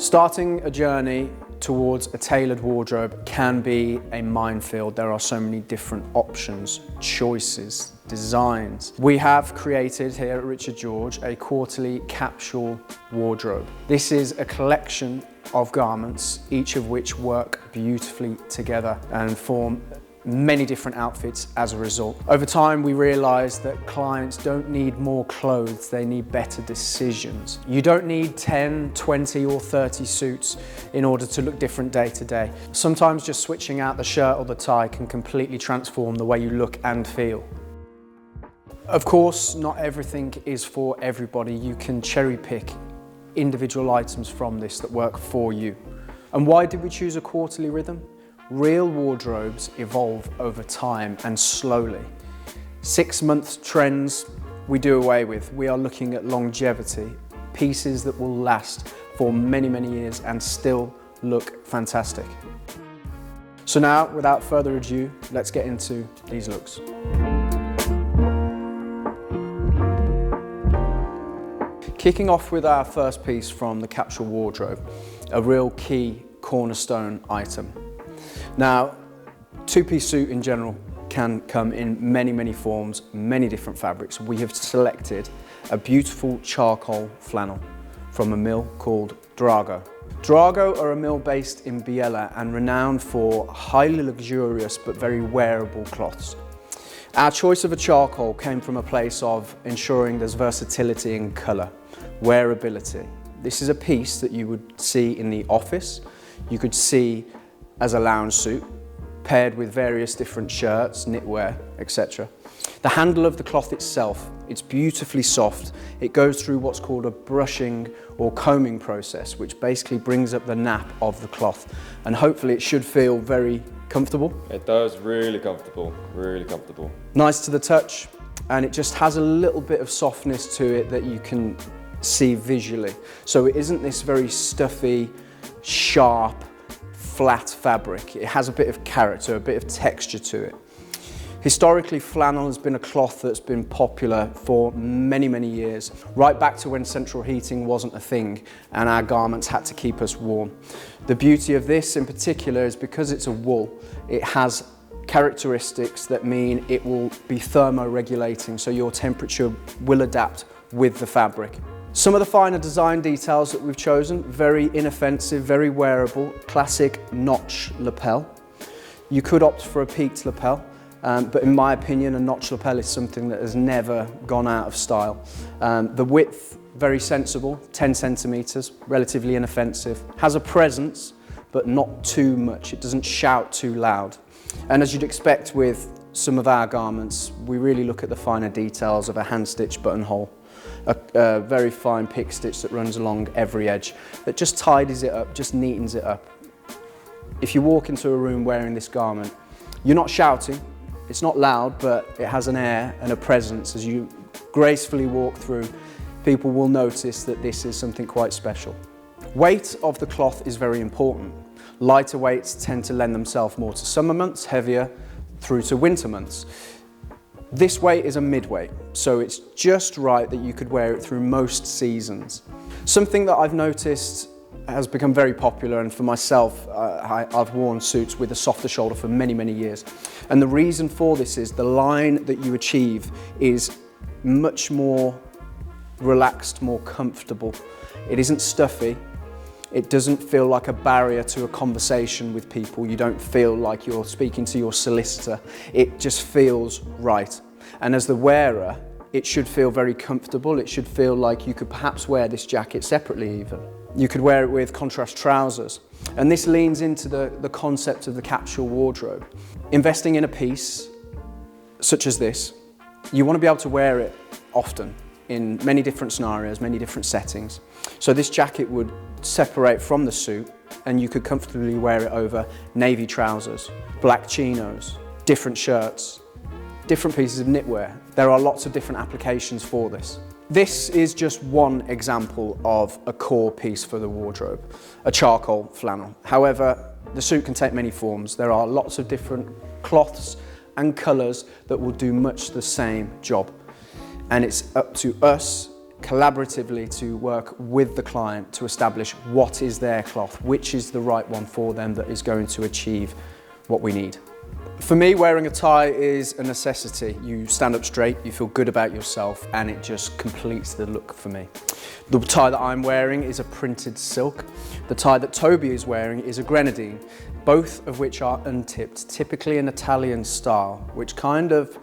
Starting a journey towards a tailored wardrobe can be a minefield. There are so many different options, choices, designs. We have created here at Richard George a quarterly capsule wardrobe. This is a collection of garments, each of which work beautifully together and form many different outfits as a result. Over time, we realized that clients don't need more clothes, they need better decisions. You don't need 10, 20 or 30 suits in order to look different day to day. Sometimes just switching out the shirt or the tie can completely transform the way you look and feel. Of course, not everything is for everybody. You can cherry pick individual items from this that work for you. And why did we choose a quarterly rhythm? Real wardrobes evolve over time and slowly. 6-month trends we do away with. We are looking at longevity, pieces that will last for many, many years and still look fantastic. So now, without further ado, let's get into these looks. Kicking off with our first piece from the capsule wardrobe, a real key cornerstone item. Now, two-piece suit in general can come in many, many forms, many different fabrics. We have selected a beautiful charcoal flannel from a mill called Drago. Drago are a mill based in Biella and renowned for highly luxurious but very wearable cloths. Our choice of a charcoal came from a place of ensuring there's versatility in colour, wearability. This is a piece that you would see in the office, you could see as a lounge suit, paired with various different shirts, knitwear, etc. The handle of the cloth itself, it's beautifully soft. It goes through what's called a brushing or combing process, which basically brings up the nap of the cloth. And hopefully it should feel very comfortable. It does, really comfortable, really comfortable. Nice to the touch, and it just has a little bit of softness to it that you can see visually. So it isn't this very stuffy, sharp, flat fabric. It has a bit of character, a bit of texture to it. Historically, flannel has been a cloth that's been popular for many, many years, right back to when central heating wasn't a thing and our garments had to keep us warm. The beauty of this in particular is because it's a wool, it has characteristics that mean it will be thermoregulating, so your temperature will adapt with the fabric. Some of the finer design details that we've chosen, very inoffensive, very wearable, classic notch lapel. You could opt for a peaked lapel, but in my opinion, a notch lapel is something that has never gone out of style. The width, very sensible, 10 centimeters, relatively inoffensive. Has a presence, but not too much. It doesn't shout too loud. And as you'd expect with some of our garments, we really look at the finer details of a hand-stitched buttonhole. A very fine pick stitch that runs along every edge, that just tidies it up, just neatens it up. If you walk into a room wearing this garment, you're not shouting, it's not loud, but it has an air and a presence. As you gracefully walk through, people will notice that this is something quite special. Weight of the cloth is very important. Lighter weights tend to lend themselves more to summer months, heavier through to winter months. This weight is a midweight, so it's just right that you could wear it through most seasons. Something that I've noticed has become very popular, and for myself, I've worn suits with a softer shoulder for many, many years. And the reason for this is the line that you achieve is much more relaxed, more comfortable. It isn't stuffy. It doesn't feel like a barrier to a conversation with people. You don't feel like you're speaking to your solicitor. It just feels right. And as the wearer, it should feel very comfortable. It should feel like you could perhaps wear this jacket separately even. You could wear it with contrast trousers. And this leans into the concept of the capsule wardrobe. Investing in a piece such as this, you want to be able to wear it often in many different scenarios, many different settings. So this jacket would separate from the suit and you could comfortably wear it over navy trousers, black chinos, different shirts, different pieces of knitwear. There are lots of different applications for this. This is just one example of a core piece for the wardrobe, a charcoal flannel. However, the suit can take many forms. There are lots of different cloths and colours that will do much the same job. And it's up to us collaboratively to work with the client to establish what is their cloth, which is the right one for them that is going to achieve what we need. For me, wearing a tie is a necessity. You stand up straight, you feel good about yourself, and it just completes the look for me. The tie that I'm wearing is a printed silk. The tie that Toby is wearing is a grenadine, both of which are untipped, typically an Italian style, which kind of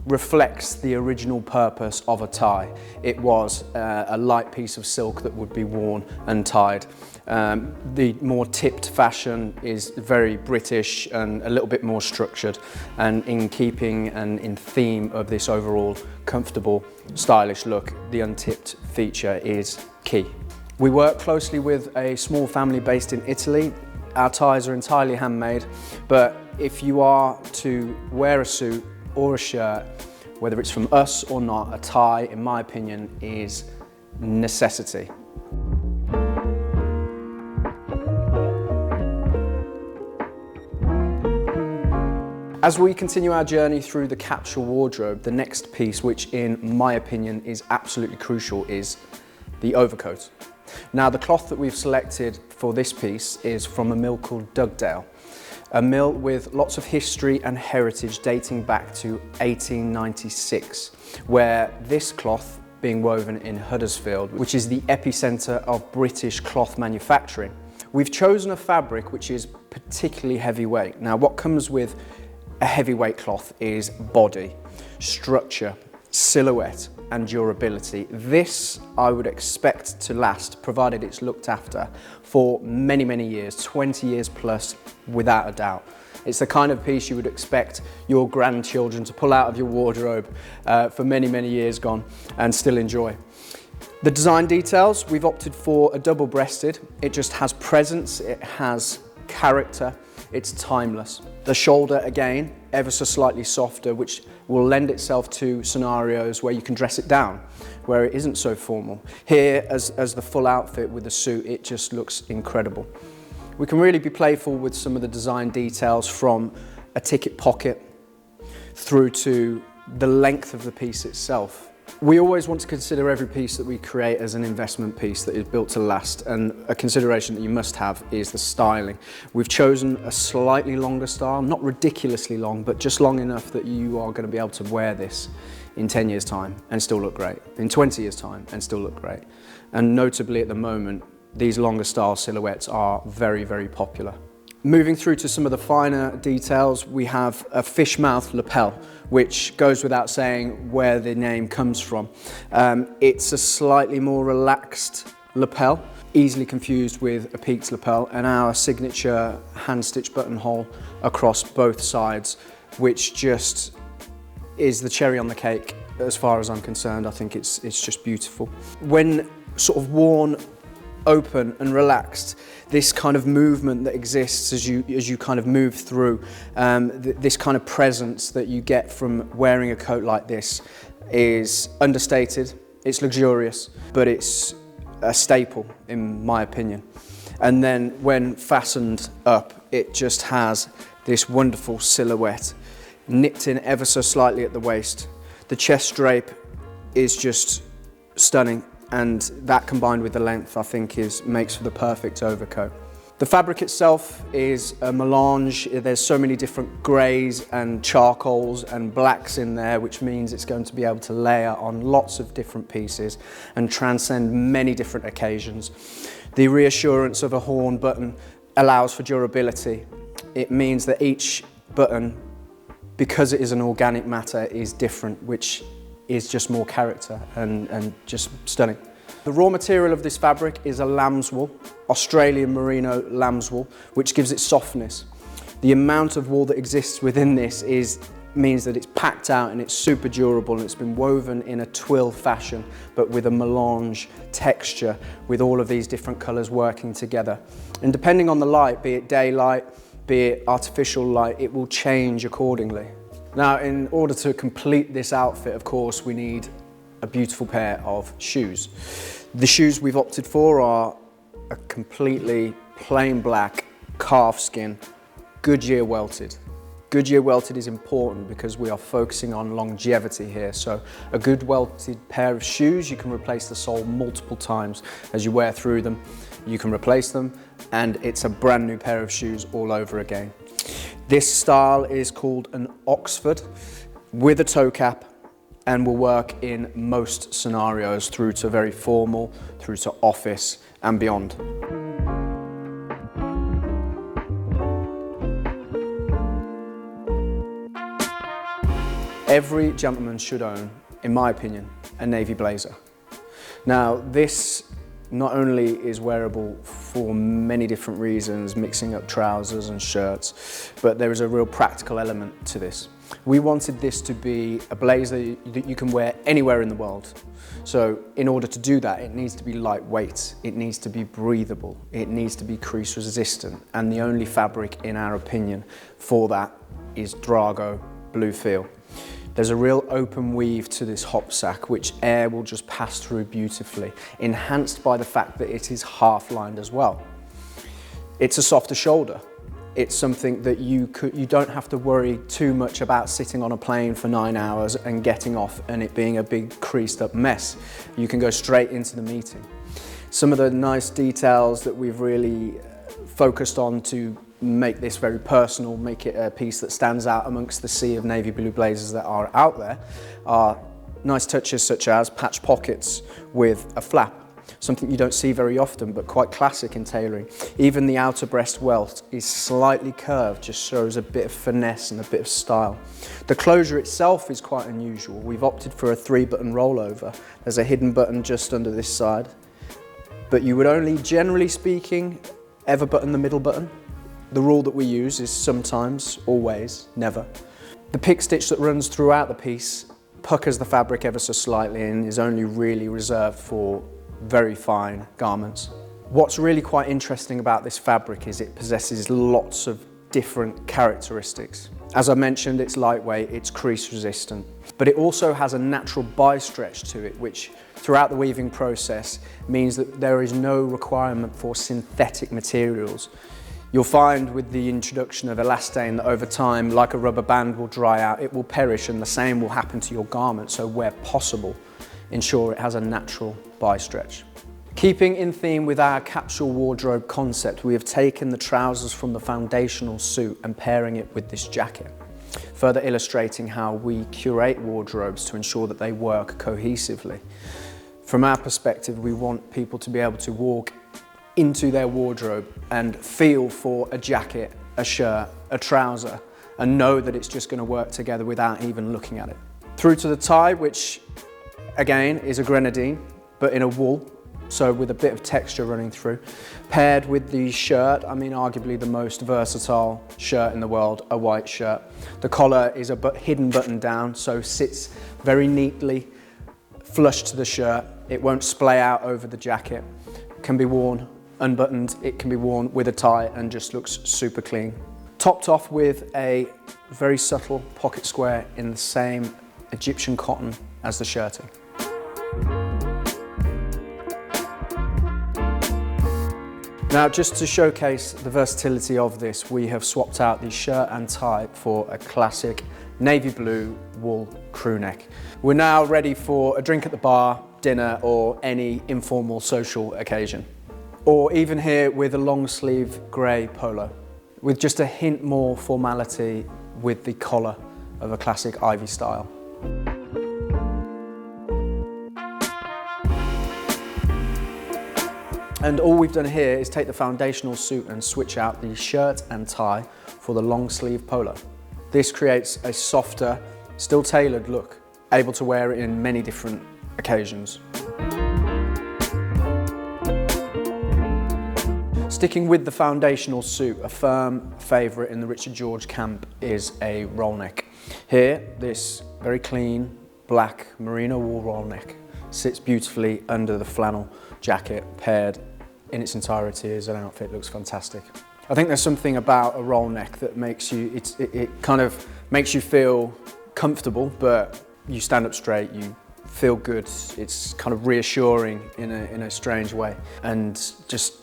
reflects the original purpose of a tie. It was a light piece of silk that would be worn untied. The more tipped fashion is very British and a little bit more structured, and in keeping and in theme of this overall comfortable, stylish look, the untipped feature is key. We work closely with a small family based in Italy. Our ties are entirely handmade, but if you are to wear a suit or a shirt, whether it's from us or not, a tie, in my opinion, is necessity. As we continue our journey through the capsule wardrobe, the next piece, which in my opinion is absolutely crucial, is the overcoat. Now, the cloth that we've selected for this piece is from a mill called Dugdale, a mill with lots of history and heritage dating back to 1896, where this cloth being woven in Huddersfield, which is the epicenter of British cloth manufacturing. We've chosen a fabric which is particularly heavyweight. Now, what comes with a heavyweight cloth is body, structure, silhouette, and durability. This I would expect to last, provided it's looked after, for many, many years, 20 years plus, without a doubt. It's the kind of piece you would expect your grandchildren to pull out of your wardrobe for many, many years gone and still enjoy. The design details, we've opted for a double-breasted. It just has presence, it has character, it's timeless. The shoulder, again, ever so slightly softer, which will lend itself to scenarios where you can dress it down, where it isn't so formal. Here, as the full outfit with the suit, it just looks incredible. We can really be playful with some of the design details, from a ticket pocket through to the length of the piece itself. We always want to consider every piece that we create as an investment piece that is built to last, and a consideration that you must have is the styling. We've chosen a slightly longer style, not ridiculously long, but just long enough that you are going to be able to wear this in 10 years' time and still look great, in 20 years' time and still look great. And notably at the moment, these longer style silhouettes are very, very popular. Moving through to some of the finer details, we have a fish mouth lapel, which goes without saying where the name comes from. It's a slightly more relaxed lapel, easily confused with a peaked lapel, and our signature hand-stitched buttonhole across both sides, which just is the cherry on the cake as far as I'm concerned. I think it's just beautiful. When sort of worn open and relaxed, this kind of movement that exists as you kind of move through, this kind of presence that you get from wearing a coat like this is understated, it's luxurious, but it's a staple in my opinion. And then when fastened up, it just has this wonderful silhouette, nipped in ever so slightly at the waist. The chest drape is just stunning, and that combined with the length, I think, makes for the perfect overcoat. The fabric itself is a melange. There's so many different greys and charcoals and blacks in there, which means it's going to be able to layer on lots of different pieces and transcend many different occasions. The reassurance of a horn button allows for durability. It means that each button, because it is an organic matter, is different, which is just more character and just stunning. The raw material of this fabric is a lambswool, Australian merino lambswool, which gives it softness. The amount of wool that exists within this means that it's packed out and it's super durable, and it's been woven in a twill fashion, but with a melange texture, with all of these different colours working together. And depending on the light, be it daylight, be it artificial light, it will change accordingly. Now, in order to complete this outfit, of course, we need a beautiful pair of shoes. The shoes we've opted for are a completely plain black calfskin Goodyear welted. Goodyear welted is important because we are focusing on longevity here. So a good welted pair of shoes, you can replace the sole multiple times. As you wear through them, you can replace them, and it's a brand new pair of shoes all over again. This style is called an Oxford with a toe cap, and will work in most scenarios, through to very formal, through to office and beyond. Every gentleman should own, in my opinion, a navy blazer. Now, this not only is wearable for many different reasons, mixing up trousers and shirts, but there is a real practical element to this. We wanted this to be a blazer that you can wear anywhere in the world. So in order to do that, it needs to be lightweight, it needs to be breathable, it needs to be crease resistant, and the only fabric, in our opinion, for that is Drago Blue Feel. There's a real open weave to this hop sack, which air will just pass through beautifully, enhanced by the fact that it is half lined as well. It's a softer shoulder. It's something that you don't have to worry too much about sitting on a plane for 9 hours and getting off and it being a big creased up mess. You can go straight into the meeting. Some of the nice details that we've really focused on to make this very personal, make it a piece that stands out amongst the sea of navy blue blazers that are out there, are nice touches such as patch pockets with a flap, something you don't see very often but quite classic in tailoring. Even the outer breast welt is slightly curved, just shows a bit of finesse and a bit of style. The closure itself is quite unusual. We've opted for a 3-button rollover. There's a hidden button just under this side, but you would only, generally speaking, ever button the middle button. The rule that we use is sometimes, always, never. The pick stitch that runs throughout the piece puckers the fabric ever so slightly and is only really reserved for very fine garments. What's really quite interesting about this fabric is it possesses lots of different characteristics. As I mentioned, it's lightweight, it's crease resistant, but it also has a natural bi-stretch to it, which throughout the weaving process means that there is no requirement for synthetic materials. You'll find with the introduction of elastane that over time, like a rubber band will dry out, it will perish, and the same will happen to your garment. So where possible, ensure it has a natural bi-stretch. Keeping in theme with our capsule wardrobe concept, we have taken the trousers from the foundational suit and pairing it with this jacket, further illustrating how we curate wardrobes to ensure that they work cohesively. From our perspective, we want people to be able to walk into their wardrobe and feel for a jacket, a shirt, a trouser, and know that it's just going to work together without even looking at it. Through to the tie, which again is a grenadine, but in a wool, so with a bit of texture running through. Paired with the shirt, I mean arguably the most versatile shirt in the world, a white shirt. The collar is a hidden button down, so sits very neatly flush to the shirt. It won't splay out over the jacket. Can be worn unbuttoned, it can be worn with a tie and just looks super clean. Topped off with a very subtle pocket square in the same Egyptian cotton as the shirting. Now, just to showcase the versatility of this, we have swapped out the shirt and tie for a classic navy blue wool crew neck. We're now ready for a drink at the bar, dinner, or any informal social occasion. Or even here with a long sleeve grey polo, with just a hint more formality with the collar of a classic ivy style. And all we've done here is take the foundational suit and switch out the shirt and tie for the long sleeve polo. This creates a softer, still tailored look, able to wear it in many different occasions. Sticking with the foundational suit, a firm favourite in the Richard George camp is a roll neck. Here, this very clean black merino wool roll neck sits beautifully under the flannel jacket, paired in its entirety as an outfit. Looks fantastic. I think there's something about a roll neck that makes you, it kind of makes you feel comfortable, but you stand up straight, you feel good. It's kind of reassuring in a strange way, and just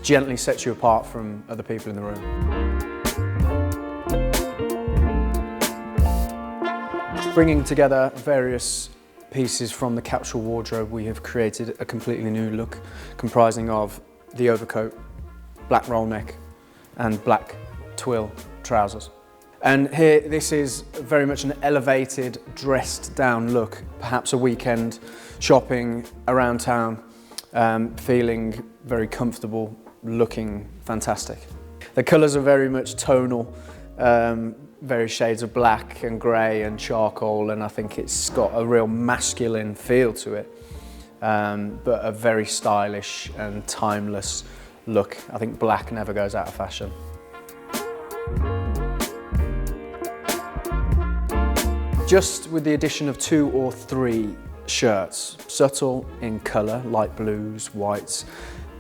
gently sets you apart from other people in the room. Bringing together various pieces from the capsule wardrobe, we have created a completely new look comprising of the overcoat, black roll neck and black twill trousers. And here, this is very much an elevated, dressed down look, perhaps a weekend shopping around town, feeling very comfortable, looking fantastic. The colours are very much tonal, various shades of black and grey and charcoal, and I think it's got a real masculine feel to it, but a very stylish and timeless look. I think black never goes out of fashion. Just with the addition of 2 or 3 shirts, subtle in colour, light blues, whites,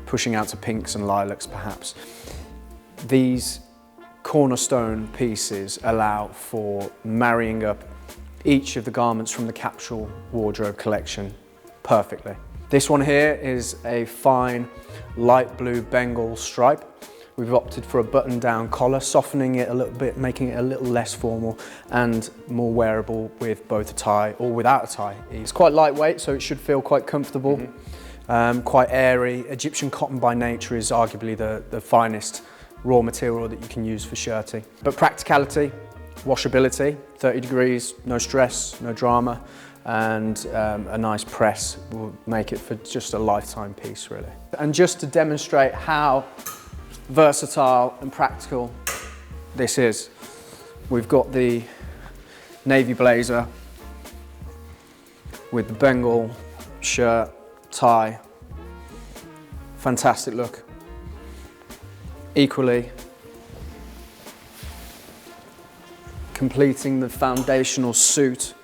pushing out to pinks and lilacs perhaps, these cornerstone pieces allow for marrying up each of the garments from the capsule wardrobe collection perfectly. This one here is a fine light blue Bengal stripe. We've opted for a button-down collar, softening it a little bit, making it a little less formal and more wearable with both a tie or without a tie. It's quite lightweight, so it should feel quite comfortable, quite airy. Egyptian cotton by nature is arguably the finest raw material that you can use for shirting. But practicality, washability, 30 degrees, no stress, no drama, and a nice press will make it for just a lifetime piece, really. And just to demonstrate how versatile and practical this is, we've got the navy blazer with the Bengal shirt, tie, fantastic look. Equally, completing the foundational suit,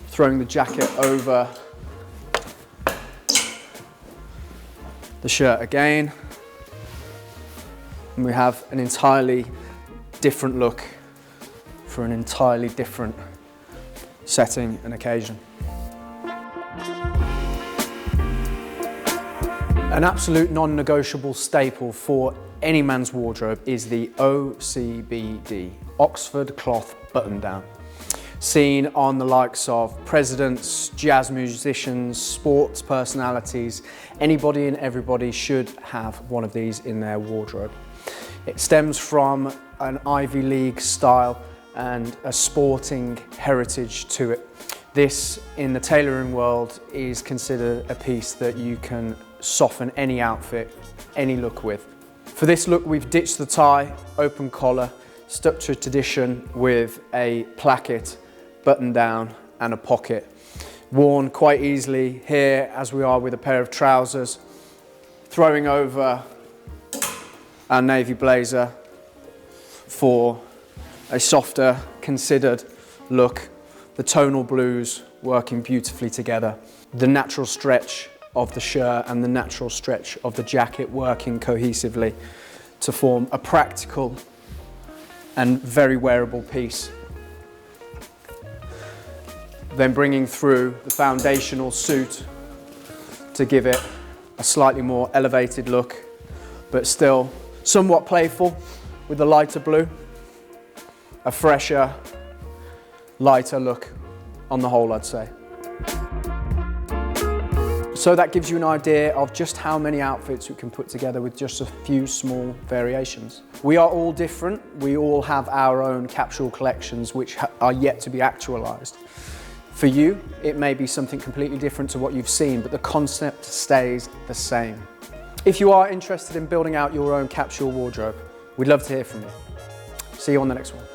throwing the jacket over the shirt again, and we have an entirely different look for an entirely different setting and occasion. An absolute non-negotiable staple for any man's wardrobe is the OCBD, Oxford Cloth Button-Down. Seen on the likes of presidents, jazz musicians, sports personalities, anybody and everybody should have one of these in their wardrobe. It stems from an Ivy League style and a sporting heritage to it. This, in the tailoring world, is considered a piece that you can soften any outfit, any look with. For this look, we've ditched the tie, open collar, stuck to tradition with a placket, button down and a pocket. Worn quite easily here as we are with a pair of trousers, throwing over our navy blazer for a softer, considered look. The tonal blues working beautifully together. The natural stretch of the shirt and the natural stretch of the jacket working cohesively to form a practical and very wearable piece. Then bringing through the foundational suit to give it a slightly more elevated look, but still somewhat playful with the lighter blue. A fresher, lighter look on the whole, I'd say. So that gives you an idea of just how many outfits we can put together with just a few small variations. We are all different. We all have our own capsule collections which are yet to be actualized. For you, it may be something completely different to what you've seen, but the concept stays the same. If you are interested in building out your own capsule wardrobe, we'd love to hear from you. See you on the next one.